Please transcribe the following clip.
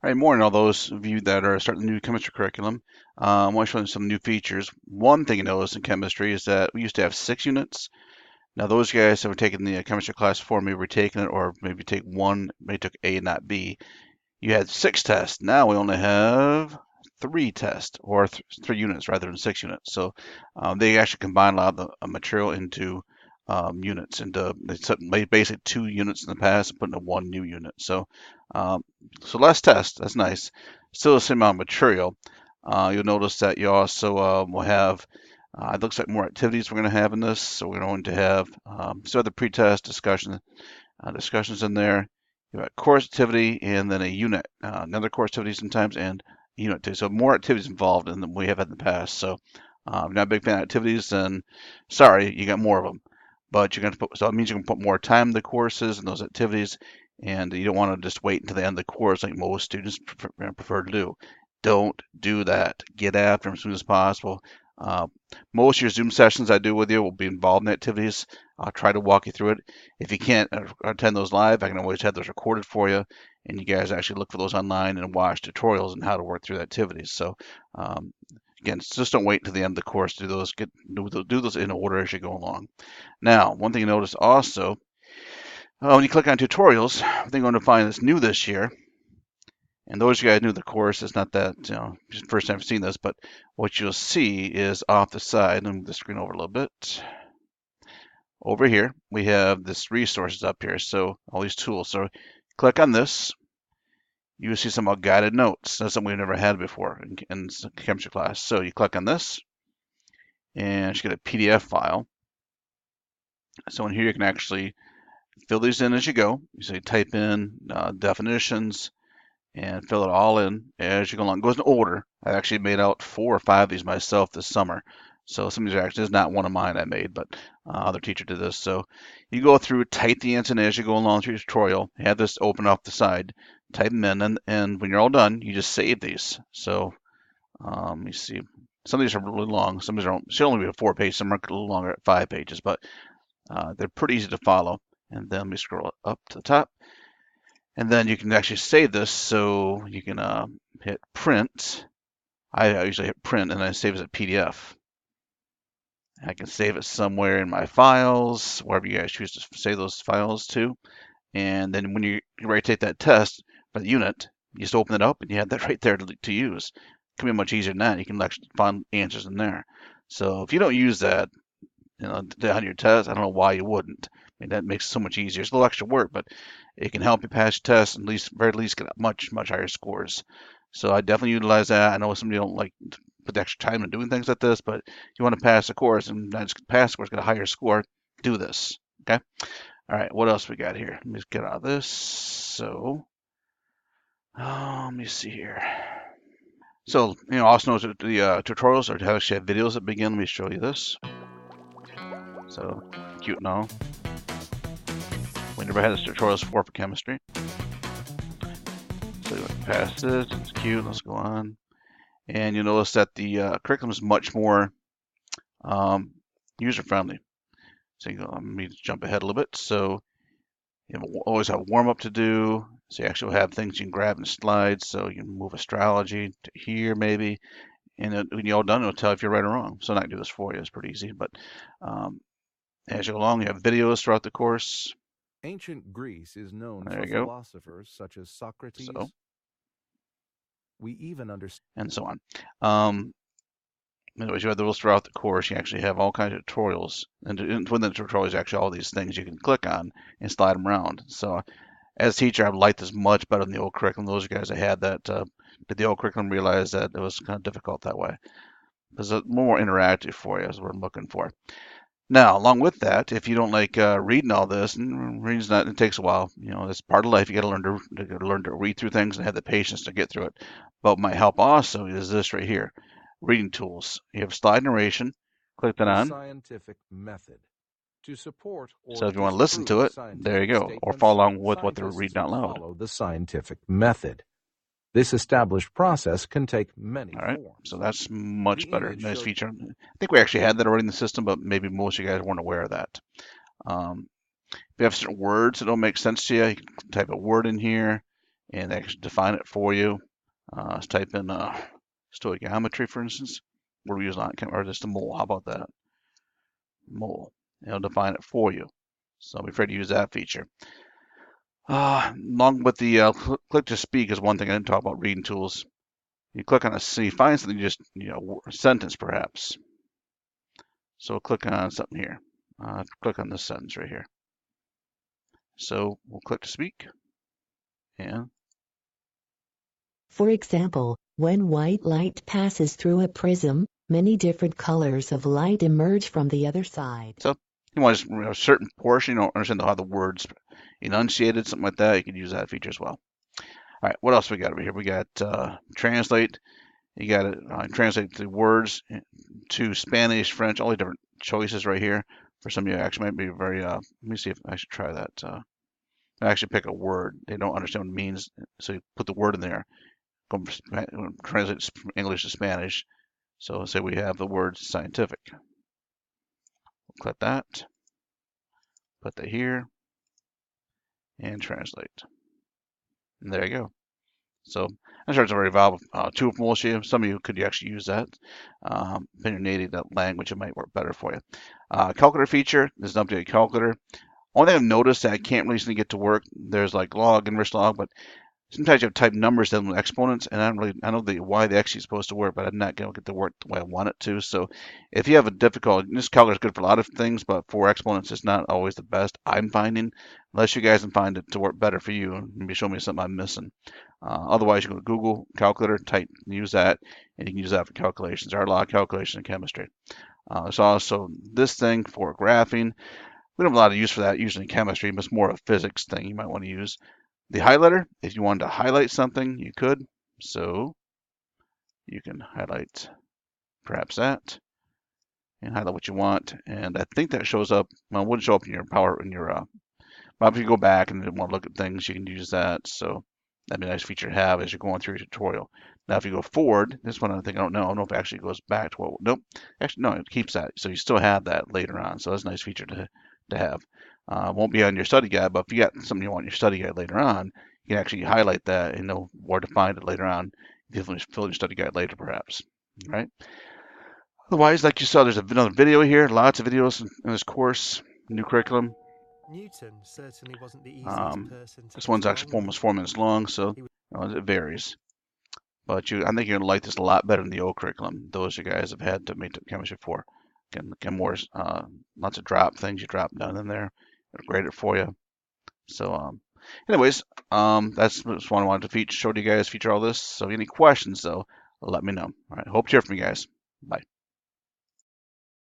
All right, morning, all those of you that are starting the new chemistry curriculum. I want to show you some new features. One thing you notice in chemistry is that we used to have 6 units. Now, those guys that were taking the chemistry class before, maybe were taking it, or maybe take one, maybe took A and not B. You had 6 tests. Now we only have 3 tests, or 3 units rather than 6 units. So they actually combine a lot of the material into units. They made basically 2 units in the past and put in one new unit. Um, so less tests. That's nice. Still the same amount of material. You'll notice that you also will have. It looks like more activities we're going to have in this. So we're going to have some other pre-test discussions in there. You have a course activity and then a unit, another course activity sometimes, and a unit too. So more activities involved than we have in the past. So if you're not a big fan of activities, then sorry, you got more of them. But you're going to put, so it means you can put more time in the courses and those activities, and you don't want to just wait until the end of the course like most students prefer to do. Don't do that. Get after them as soon as possible. Uh, most of your Zoom sessions I do with you will be involved in activities. I'll try to walk you through it. If you can't attend those live, I can always have those recorded for you, and you guys actually look for those online and watch tutorials on how to work through the activities. So um, again, just don't wait until the end of the course to do those. Do those in order as you go along. Now, one thing you notice also, when you click on tutorials, I think I'm going to find this new this year. And those of you guys new to the course, it's not that, just first time I've seen this, but what you'll see is off the side, let me move the screen over a little bit. Over here, we have this resources up here, so all these tools. So click on this, you will see some guided notes. That's something we've never had before in chemistry class. So you click on this, and you get a PDF file. So in here, you can actually fill these in as you go. You say type in definitions, and fill it all in as you go along. It goes in order. I actually made out 4 or 5 of these myself this summer. So some of these are actually, this is not one of mine I made, but other teacher did this. So you go through, type the answer in as you go along through your tutorial. Have this open off the side, type them in, and when you're all done, you just save these. So let me see. Some of these are really long. Some of these should only be 4 pages. Some are a little longer at 5 pages, but they're pretty easy to follow. And then we scroll up to the top. And then you can actually save this, so you can hit print. I usually hit print and then it saves as a PDF. I can save it somewhere in my files, wherever you guys choose to save those files to. And then when you're ready to take that test for the unit, you just open it up and you have that right there to use. It can be much easier than that. You can actually find answers in there. So if you don't use that, on your test, I don't know why you wouldn't. I mean, that makes it so much easier. It's a little extra work, but it can help you pass your test and at least, very least, get much, much higher scores. So I definitely utilize that. I know some people don't like to put the extra time in doing things like this, but if you want to pass the course and not just pass the course, get a higher score, do this. Okay. All right. What else we got here? Let me just get out of this. So, let me see here. So, also notice that the tutorials are actually have videos that begin. Let me show you this. So, cute and all. We never had this tutorials for chemistry. So you pass this, it's cute, let's go on. And you'll notice that the curriculum is much more user-friendly. So let me jump ahead a little bit. So you always have a warm-up to do. So you actually have things you can grab in slides. So you can move astrology to here maybe. And when you're all done, it'll tell if you're right or wrong. So I'm not going to do this for you, it's pretty easy. But as you go along, you have videos throughout the course. Ancient Greece is known There for you go. philosophers such as Socrates. So, We even understand. and so on. Anyways, you have those throughout the course. You actually have all kinds of tutorials, and within the tutorials, actually all these things you can click on and slide them around. So, as a teacher, I've liked this much better than the old curriculum. Those guys that had that did the old curriculum realize that it was kind of difficult that way. There's a more interactive for you, is what I'm looking for. Now, along with that, if you don't like reading all this, and reading's not, it takes a while. It's part of life. You got to learn to read through things and have the patience to get through it. But what might help also is this right here, reading tools. You have slide narration. Click that The on. scientific method. To support or So if you want to listen to disprove it, there you scientific go, or follow statements, along with what they're scientists reading out loud. follow the scientific method. This established process can take many All right, forms. so that's much The better. image Nice shows feature. I think we actually had that already in the system, but maybe most of you guys weren't aware of that. If you have certain words that don't make sense to you, you can type a word in here, and they actually define it for you. Let's type in stoichiometry, for instance. What do we use on it? Or just a mole? How about that? Mole. It'll define it for you. So be free to use that feature. Along with the click to speak is one thing I didn't talk about reading tools. You click on a, so you find something, just, a sentence perhaps. So click on something here. Click on this sentence right here. So we'll click to speak, and For example, when white light passes through a prism, many different colors of light emerge from the other side. so you want just, a certain portion, you don't understand how the words enunciated, something like that, you can use that feature as well. All right, what else we got over here? We got translate. You got to translate the words to Spanish, French, all the different choices right here. For some of you, actually might be very. Let me see if I should try that. I actually pick a word. They don't understand what it means, so you put the word in there. Go translate from English to Spanish. So say we have the word scientific. We'll click that. Put that here, and translate. And there you go. So I'm sure it's a very valuable tool for most of you. Some of you could actually use that. In your native language, it might work better for you. Calculator feature. This is an updated calculator. Only thing I've noticed that I can't really get to work, there's like log, inverse log, but sometimes you have to type numbers down with exponents, and I know why the actually is supposed to work, but I'm not going to get to work the way I want it to. So if you have a difficult, this calculator is good for a lot of things, but for exponents, it's not always the best, I'm finding, unless you guys can find it to work better for you. Maybe show me something I'm missing. Otherwise, you can go to Google calculator, type, use that, and you can use that for calculations. There are a lot of calculations in chemistry. There's also this thing for graphing. We don't have a lot of use for that usually in chemistry, but it's more of a physics thing you might want to use. The highlighter, if you wanted to highlight something, you could. So you can highlight perhaps that and highlight what you want. And I think that shows up, well, it wouldn't show up in your but if you go back and want to look at things, you can use that. So that'd be a nice feature to have as you're going through your tutorial. Now, if you go forward, this one I think I don't know if it actually goes back to what, nope. Actually, no, it keeps that. So you still have that later on. So that's a nice feature to have. Won't be on your study guide, but if you got something you want in your study guide later on, you can actually highlight that and know where to find it later on. Definitely fill your study guide later, perhaps. All right. Otherwise, like you saw, there's another video here. Lots of videos in this course, new curriculum. Newton certainly wasn't the easiest Um, person to this get one's actually along almost 4 minutes long, so with. it varies. But I think you're gonna like this a lot better than the old curriculum. Those you guys have had to make chemistry for. Again, more lots of drop things you drop down in there. It'll grade it for you. So, anyways, that's what I wanted to show you guys, feature all this. So, any questions though, let me know. All right, hope to hear from you guys. Bye.